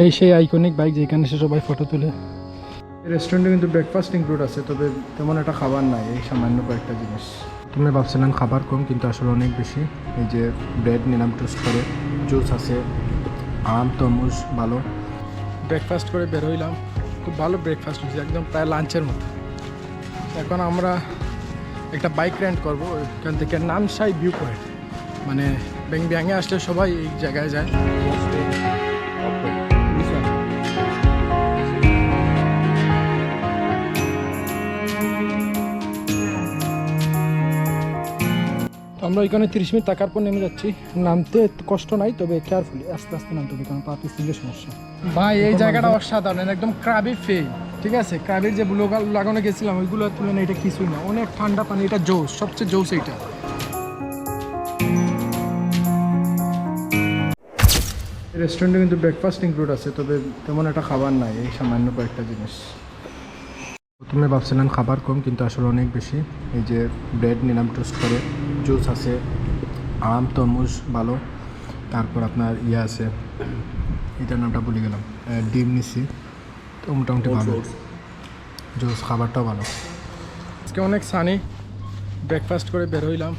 এই সেই iconic bike যেখানে সে সবাই ফটো তুলে। রেস্টুরেন্টে কিন্তু ব্রেকফাস্ট ইনক্লুড আছে, তবে তেমন একটা খাবার নাই, এই সামান্য কয়েকটা জিনিস। তুমি ভাবছিলাম খাবার কম, কিন্তু আসলে অনেক বেশি। এই যে ব্রেড নিলাম টোস্ট করে, জুস আছে, আম তরমুজ ভালো। ব্রেকফাস্ট করে বের হইলাম, খুব ভালো ব্রেকফাস্ট হয়েছে, একদম প্রায় লাঞ্চের মতো। এখন আমরা একটা বাইক রেন্ট করবো ওইখান থেকে নামসাই ভিউ পয়েন্ট, মানে ব্যাঙে আসলে সবাই এই জায়গায় যায়। আমরা ওইখানে 30 মিনিট থাকার পর নেমে যাচ্ছি। নামতে কষ্ট নাই, তবে কেয়ারফুলি আস্তে আস্তে নামতে হবে, কারণ পা পিছলে সমস্যা। ভাই এই জায়গাটা অসাধারণ, একদম ক্রাবি ফেল, ঠিক আছে? ক্রাবির যে ব্লুগাল লাগানো গেছিলাম ওইগুলোর তুলনায় এটা কিছুই না, অনেক ঠান্ডা পানি, এটা জোস, সবচেয়ে জোস এইটা। রেস্টুরেন্টে কিন্তু ব্রেকফাস্ট ইনক্লুড আছে, তবে তেমন একটা খাবার নাই, এই সামান্য কয়েকটা জিনিস। প্রথমে ভাবছিলাম খাবার কম, কিন্তু আসলে অনেক বেশি। এই যে ব্রেড নিলাম টোস্ট করে, জুস আছে, আম তরমুজ ভালো, তারপর আপনার ইয়ে আছে, এটার নামটা ভুলে গেলাম, ডিম নিছি, তো মোটামুটি ভালো। জুস খাবারটাও ভালো। আজকে অনেক সানি, ব্রেকফাস্ট করে বের হইলাম,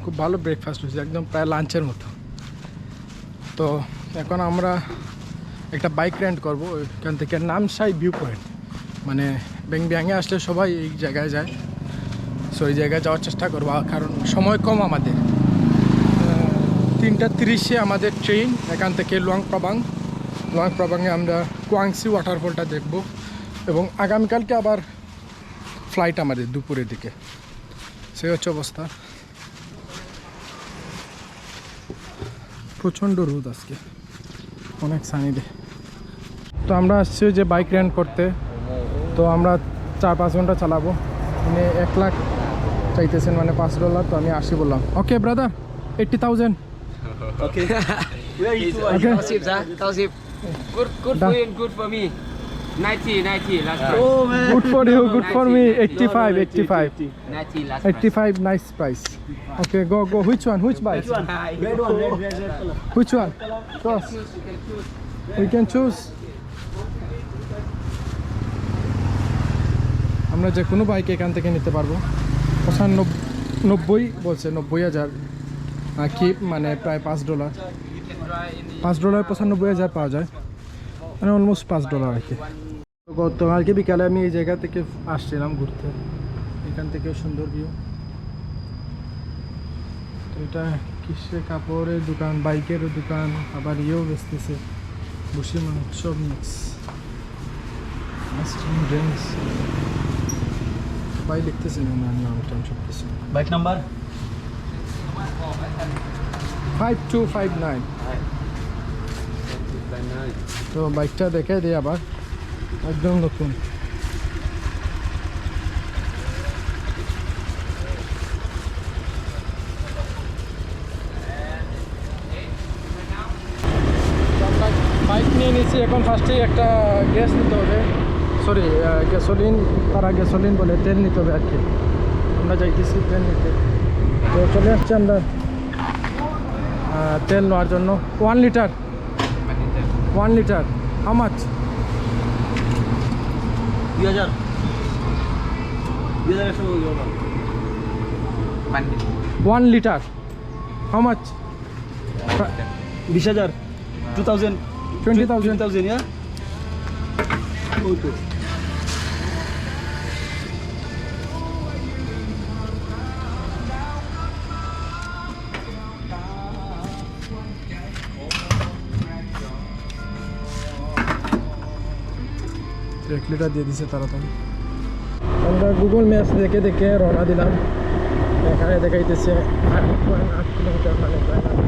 খুব ভালো ব্রেকফাস্ট হয়েছে, একদম প্রায় লাঞ্চের মতো। তো এখন আমরা একটা বাইক রেন্ট করবো ওইখান থেকে নামসাই ভিউ পয়েন্ট, মানে ব্যাঙে আসলে সবাই এই জায়গায় যায়। সো এই জায়গায় যাওয়ার চেষ্টা করবো, কারণ সময় কম আমাদের। 3:30 আমাদের ট্রেন এখান থেকে লুয়াং প্রাবাংয়ে আমরা কুয়াংসি ওয়াটারফলটা দেখব, এবং আগামীকালকে আবার ফ্লাইট আমাদের দুপুরের দিকে। সেই হচ্ছে অবস্থা। প্রচণ্ড রোদ আজকে, অনেক সানি ডে। তো আমরা আসছি যে বাইক রেন্ট করতে, তো আমরা 4-5 ঘন্টা চালাবো। উনি 1 লাখ চাইতেছেন, মানে $5। তো আমি 80 বললাম। ওকে brother, 80,000। Okay. Where are you two? Okay. Tausip, sir. Tausip. Good for you and good for me. 90 last price. Oh man. Good for you, good for me. 85. 90 last price. 85, nice price. Okay, go. Which one? Which bike? Which one? Red one, red color. Which one? Choose. We can choose. আমরা যে কোনো bike এখান থেকে নিতে পারবো। 95 বলছে, 90,000 কি, মানে প্রায় $5। $5 95,000 পাওয়া যায়, মানে অলমোস্ট $5 আর কি। গতকালকে বিকালে আমি এই জায়গা থেকে আসছিলাম ঘুরতে, এখান থেকে সুন্দর ভিউ। তো এটা কিসের কাপড়ের দোকান, বাইকেরও দোকান, আবার ইয়েও বেচতেছে, বসে মাংস সব মিক্স, ড্রিঙ্কস সবাই লিখতেছে না, আমি অনেকটাই সব কিছু। Bike number? 5259। তো বাইকটা দেখে দিই আবার, একদম নতুন। আমরা বাইক নিয়ে নিয়েছি, এখন ফার্স্টেই একটা গ্যাস নিতে হবে, সরি গ্যাসোলিন, তারা গ্যাসোলিন বলে, তেল নিতে হবে আর কি। আমরা যাইতেছি তেল নিতে, তো চলে আসছি আমরা তেল নেওয়ার জন্য। 1 লিটার। 1 litre how much? 2000. 2000 একশো বললো না। 1 litre how much? 20,000. 2000. 20,000. 20,000, yeah? Okay. এক লিটার দিয়ে দিছে তাড়াতাড়ি। আমরা গুগল ম্যাপস দেখে দেখে রওনা দিলাম, এখানে দেখাইতেছে 8 কিলোমিটার, মানে প্রায় 8।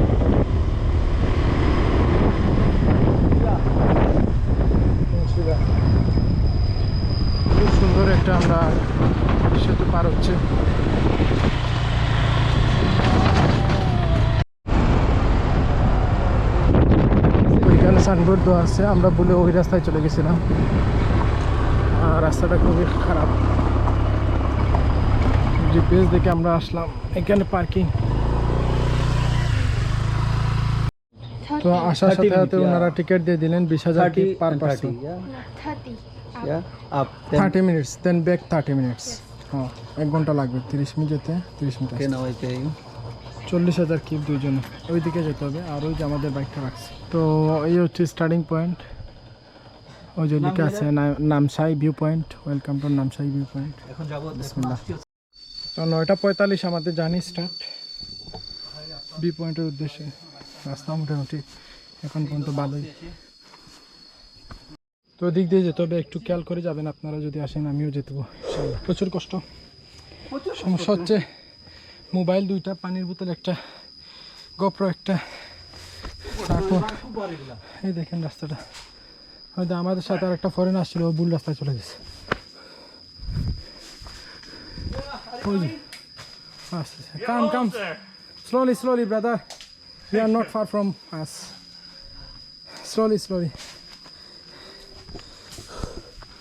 খুব সুন্দর একটা আমরা সেতু পার হচ্ছে। ওইখানে সাইনবোর্ড দেওয়া আছে, আমরা বলে ওই রাস্তায় চলে গেছিলাম, আর রাস্তাটা খুবই খারাপ। জিপিএস দেখে আমরা আসলাম, এখানে পার্কিং। তো আসার 30 সাথে সাথে minutes, ওনারা yeah. টিকিট দিয়ে দিলেন 20,000 কি 30 per and person 30, yeah. 30. Yeah. Up. 30 minutes then back 30 minutes হ্যাঁ 1 ঘন্টা লাগবে 30 মিনিট যেতে 30 মিনিট Okay, আসতে। now I pay you. 40,000 keep দুইজনে ওইদিকে যেতে হবে আর ওই যে আমাদের বাইকটা রাখছে তো এই হচ্ছে স্টার্টিং পয়েন্ট ওই যে দিকে আছে Namsai view point welcome to Namsai view point এখন যাবো বিসমিল্লাহ। তো 9:45 আমাদের জার্নি স্টার্ট ভিউ পয়েন্টের উদ্দেশ্যে রাস্তা মোটামুটি এখন পর্যন্ত ভালোই তো দিক দিয়ে যেতে হবে একটু খেয়াল করে যাবেন আপনারা যদি আসেন আমিও যেতে ইনশাআল্লাহ প্রচুর কষ্ট সমস্যা হচ্ছে মোবাইল 2টা পানির বোতল একটা গোপ্রো একটা তারপর এই দেখেন রাস্তাটা হয়তো আমাদের সাথে আর একটা ফরেন আসছিল ও ভুল রাস্তায় চলে গেছে কাম slowly brother we are not far from us slowly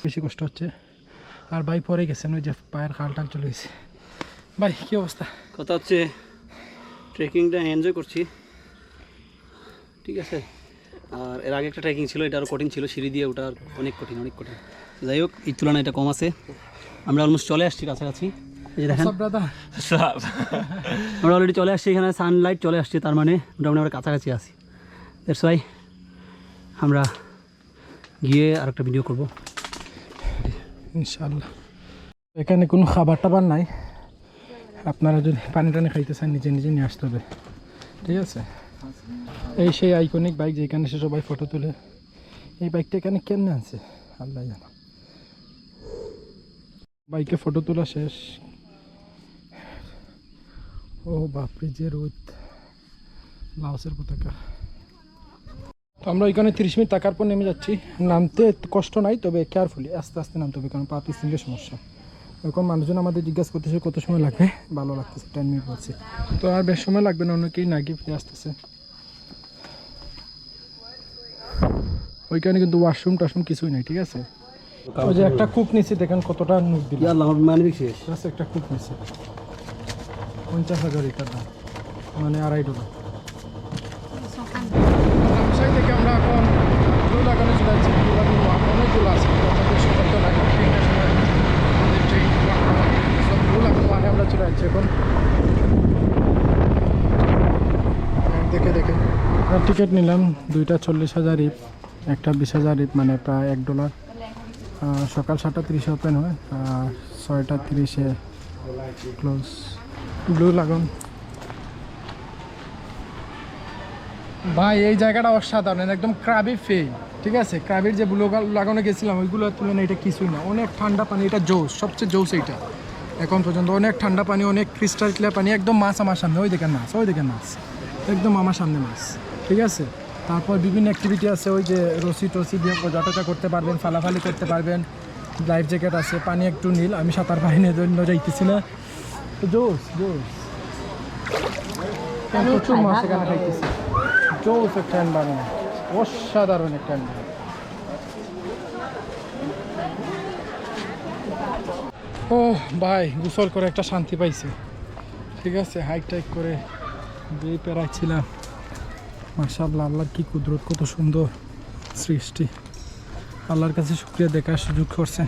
বেশি কষ্ট হচ্ছে আর ভাই পরে গেছেন ওই যে পায়ের খালটাল চলে গেছে ভাই কি অবস্থা কথা হচ্ছে ট্রেকিংটা এনজয় করছি ঠিক আছে আর এর আগে একটা ট্রেকিং ছিল এটা আরও কঠিন ছিল সিঁড়ি দিয়ে ওটা অনেক কঠিন যাই হোক এই তুলনায় এটা কম আছে আমরা অলমোস্ট চলে আসছি কাছাকাছি এই যে দেখেন ব্রাদার আমরা অলরেডি চলে আসছি এখানে সানলাইট চলে আসছে তার মানে মোটামুটি আমরা কাছাকাছি আছি দ্যাটস ওয়াই আমরা গিয়ে আর একটা ভিডিও করবো ইনশাআল্লাহ এখানে কোনো খাবার টাবার নাই আপনারা যদি পানি টানি খাইতে চান নিজে নিজে নিয়ে আসতে হবে ঠিক আছে এই সেই আইকনিক বাইক যেখানে সে সবাই ফটো তুলে এই বাইকটা এখানে কেমনে আছে আল্লাহ জানা বাইকে ফটো তোলা শেষ ও বাপরে যে রোদ লাউসের পতাকা তো আমরা ওইখানে 30 মিনিট থাকার পর নেমে যাচ্ছি নামতে কষ্ট নাই তবে কেয়ারফুলি আস্তে আস্তে নামতে হবে কারণ পা পিছনের সমস্যা এখন মানুষজন আমাদের জিজ্ঞাসা করতেছে কত সময় লাগবে ভালো লাগতেছে 10 মিনিট বলছি তো আর বেশ সময় লাগবে না অনেকেই নাকি ফিরে আসতেছে ওইখানে কিন্তু ওয়াশরুম টাশরুম কিছুই নাই ঠিক আছে ওই যে একটা কুক নিছি দেখেন কতটা নুক দিল মানবিক শেষ জাস্ট একটা কুক নিছি 50,000 টাকা দাম মানে $2.5 রামসাই থেকে আমরা এখন ব্লু লাগানো চলে যাচ্ছি ব্লু লাগানো অনেকগুলো আছে ব্লু লাগানো মানে আমরা চলে যাচ্ছি এখন দেখে টিকিট নিলাম 2টা 40,000 ইপ একটা 20,000 ইপ মানে প্রায় $1 সকাল 7:30 ওপেন হয় আর 6:30 ক্লোজ ব্লু লাগান ভাই এই জায়গাটা অসাধারণ একদম ক্রাবি ফিল ঠিক আছে ক্রাবির যে ব্লু লাগানো গেছিলাম ওইগুলোর তুলনায় এটা কিছুই না অনেক ঠান্ডা পানি এটা জোস সবচেয়ে জোস এইটা এখন পর্যন্ত অনেক ঠান্ডা পানি অনেক ক্রিস্টাল ক্লিয়ার পানি একদম মাছ আমার সামনে ওই দেখেন মাছ একদম আমার সামনে মাছ ঠিক আছে তারপর বিভিন্ন অ্যাক্টিভিটি আছে ওই যে রসি টসি দিয়ে যতটা করতে পারবেন ফালাফালি করতে পারবেন লাইফ জ্যাকেট আছে পানি একটু নীল আমি সাঁতার পানির জন্য যাইতেছি না তো জোস প্রচুর মাছ এখানে খাইতেছি জোস একটা এনভায়রনমেন্ট অসাধারণ একটা এনভায়রনমেন্ট ও ভাই গোসল করে একটা শান্তি পাইছি ঠিক আছে হাইক টাইক করে যে পেরাইছিলাম মাশাআল্লাহ আল্লাহর কি কুদরত কত সুন্দর সৃষ্টি আল্লাহর কাছে শুকরিয়া দেখার সুযোগ করছেন